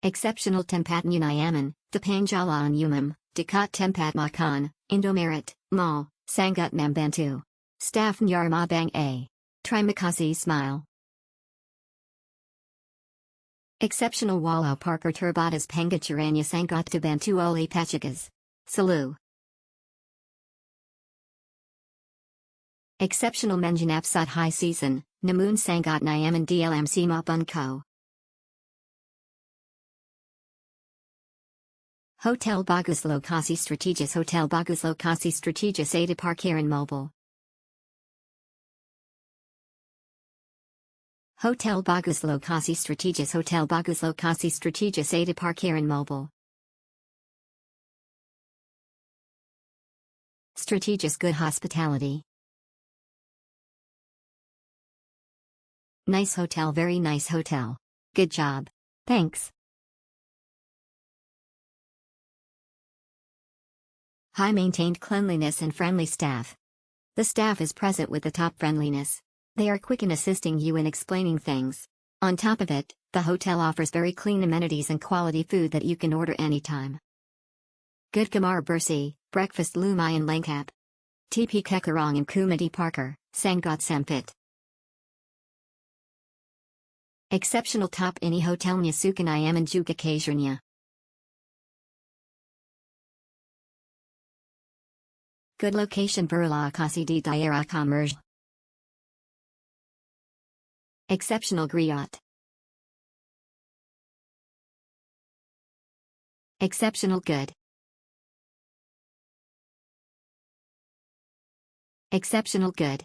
Exceptional tempat nyaman, Depanjalan umum, dekat tempat makan, Indomaret, mall, sangat membantu. Staff Nyarma Bang A. Terima kasih smile. Exceptional walau parker terbatas pengacaranya sangat dibantu oleh petugas. Salu. Exceptional menjanap saat high season, namun sangat nyaman dalam semapun ko. Hotel bagus lokasi strategis. Hotel bagus lokasi strategis ada parkiran mobil. Hotel bagus lokasi strategis. Hotel bagus lokasi strategis ada parkiran mobil. Strategis good hospitality. Nice hotel. Very nice hotel. Good job. Thanks. High maintained cleanliness and friendly staff. The staff is present with the top friendliness. They are quick in assisting you in explaining things. On top of it, the hotel offers very clean amenities and quality food that you can order anytime. Good kamar bersih, breakfast lumayan lengkap. TP kekarang and kumadi parker, sangat sempit. Exceptional top ini hotelnya suka nyaman juga kasurnya. Good location berlokasi di daerah commercial. Exceptional griot. Exceptional good. Exceptional good.